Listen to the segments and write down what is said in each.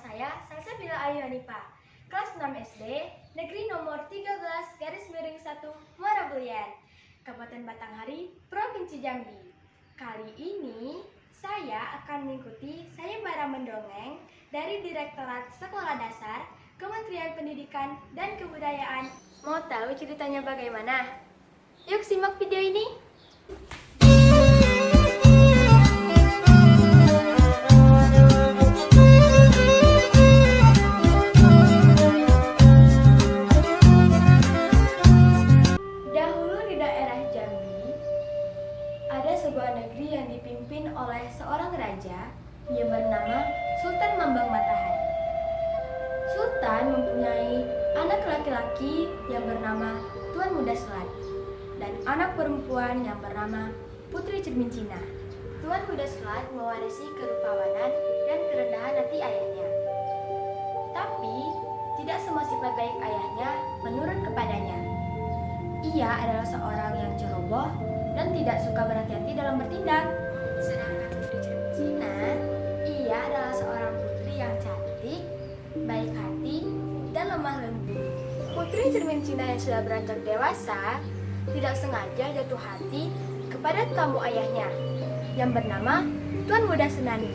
saya Salsabila Ayu Hanifah, kelas 6 SD, negeri nomor 13/1 Muara Bulyan, Kabupaten Batanghari, Provinsi Jambi. Kali ini saya akan mengikuti sayembara mendongeng dari Direktorat Sekolah Dasar Kementerian Pendidikan dan Kebudayaan. Mau tahu ceritanya bagaimana? Yuk simak video ini. Dahulu di daerah Jambi, ada sebuah negeri yang dipimpin oleh seorang raja yang bernama Sultan Mambang Matahari. Sultan mempunyai anak laki-laki yang bernama Tuan Muda Selat dan anak perempuan yang bernama Putri Cermin Cina. Tuan Muda Selat mewarisi kerupawanan dan kerendahan hati ayahnya. Tapi, tidak semua sifat baik ayahnya menurun kepadanya. Ia adalah seorang yang ceroboh dan tidak suka berhati-hati dalam bertindak. Sedangkan Putri Cermin Cina, ia adalah seorang putri yang cantik, baik hati, dan lemah lembut. Putri Cermin Cina yang sudah beranjak dewasa tidak sengaja jatuh hati kepada tamu ayahnya yang bernama Tuan Muda Senani.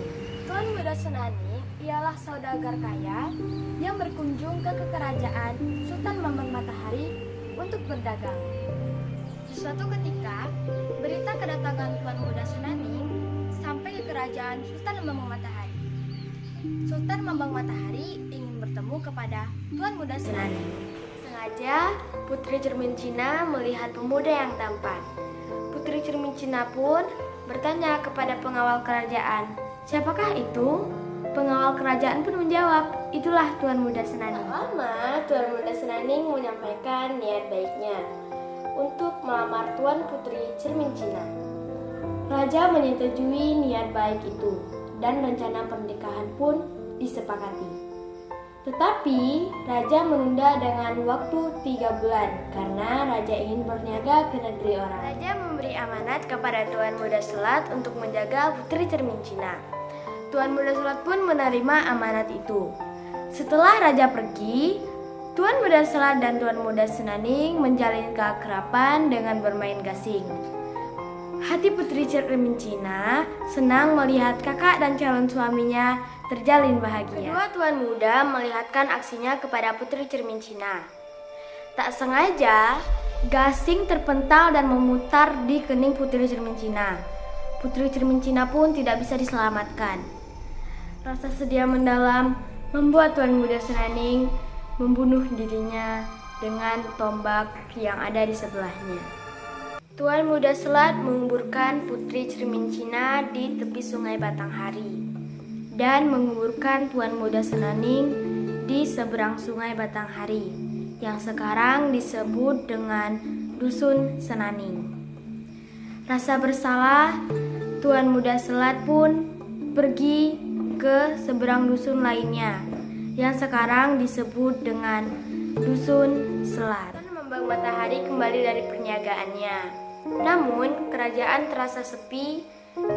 Tuan Muda Senani ialah saudagar kaya yang berkunjung ke kerajaan Sultan Mambang Matahari untuk berdagang. Suatu ketika, berita kedatangan Tuan Muda Senani sampai ke kerajaan Sultan Mambang Matahari. Sultan Mambang Matahari ingin bertemu kepada Tuan Muda Senani. Sengaja, Putri Cermin Cina melihat pemuda yang tampan. Putri Cermin Cina pun bertanya kepada pengawal kerajaan, "Siapakah itu?" Pengawal kerajaan pun menjawab, "Itulah Tuan Muda Senani." Tak lama, Tuan Muda Senani menyampaikan niat baiknya untuk melamar Tuan Putri Cermin Cina. Raja menyetujui niat baik itu dan rencana pernikahan pun disepakati. Tetapi, Raja menunda dengan waktu 3 bulan karena Raja ingin berniaga ke negeri orang. Raja memberi amanat kepada Tuan Muda Selat untuk menjaga Putri Cermin Cina. Tuan Muda Selat pun menerima amanat itu. Setelah Raja pergi, Tuan Muda Selat dan Tuan Muda Senani menjalin keakraban dengan bermain gasing. Hati Putri Cermin Cina senang melihat kakak dan calon suaminya terjalin bahagia. Kedua tuan muda melihatkan aksinya kepada Putri Cermin Cina. Tak sengaja, gasing terpental dan memutar di kening Putri Cermin Cina. Putri Cermin Cina pun tidak bisa diselamatkan. Rasa sedih mendalam membuat Tuan Muda Senani membunuh dirinya dengan tombak yang ada di sebelahnya. Tuan Muda Selat menguburkan Putri Cermin Cina di tepi sungai Batanghari dan menguburkan Tuan Muda Senani di seberang sungai Batanghari yang sekarang disebut dengan Dusun Senani. Rasa bersalah, Tuan Muda Selat pun pergi ke seberang dusun lainnya yang sekarang disebut dengan Dusun Selat. Tuan Mambang Matahari kembali dari perniagaannya. Namun, kerajaan terasa sepi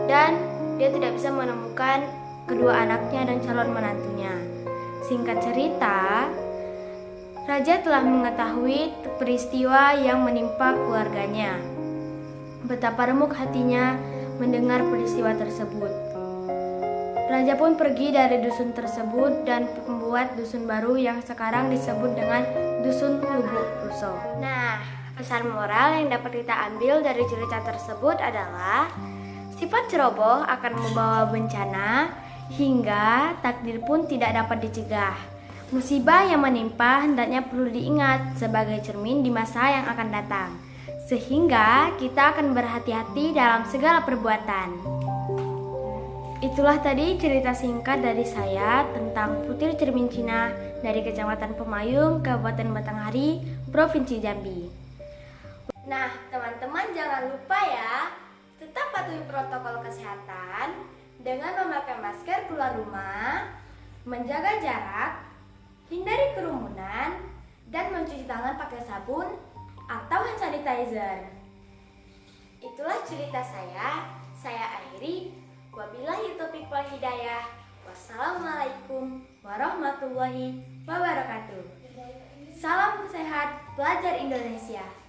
dan dia tidak bisa menemukan kedua anaknya dan calon menantunya. Singkat cerita, Raja telah mengetahui peristiwa yang menimpa keluarganya. Betapa remuk hatinya mendengar peristiwa tersebut. Raja pun pergi dari dusun tersebut dan membuat dusun baru yang sekarang disebut dengan Dusun Lubuk Ruso. Nah, pesan moral yang dapat kita ambil dari cerita tersebut adalah sifat ceroboh akan membawa bencana hingga takdir pun tidak dapat dicegah. Musibah yang menimpa hendaknya perlu diingat sebagai cermin di masa yang akan datang, sehingga kita akan berhati-hati dalam segala perbuatan. Itulah tadi cerita singkat dari saya tentang Putri Cermin Cina dari Kecamatan Pemayung, Kabupaten Batanghari, Provinsi Jambi. Nah, teman-teman jangan lupa ya, tetap patuhi protokol kesehatan dengan memakai masker keluar rumah, menjaga jarak, hindari kerumunan, dan mencuci tangan pakai sabun atau hand sanitizer. Itulah cerita saya akhiri. Wabillahi taufiq wal hidayah. Wassalamualaikum warahmatullahi wabarakatuh. Salam sehat pelajar Indonesia.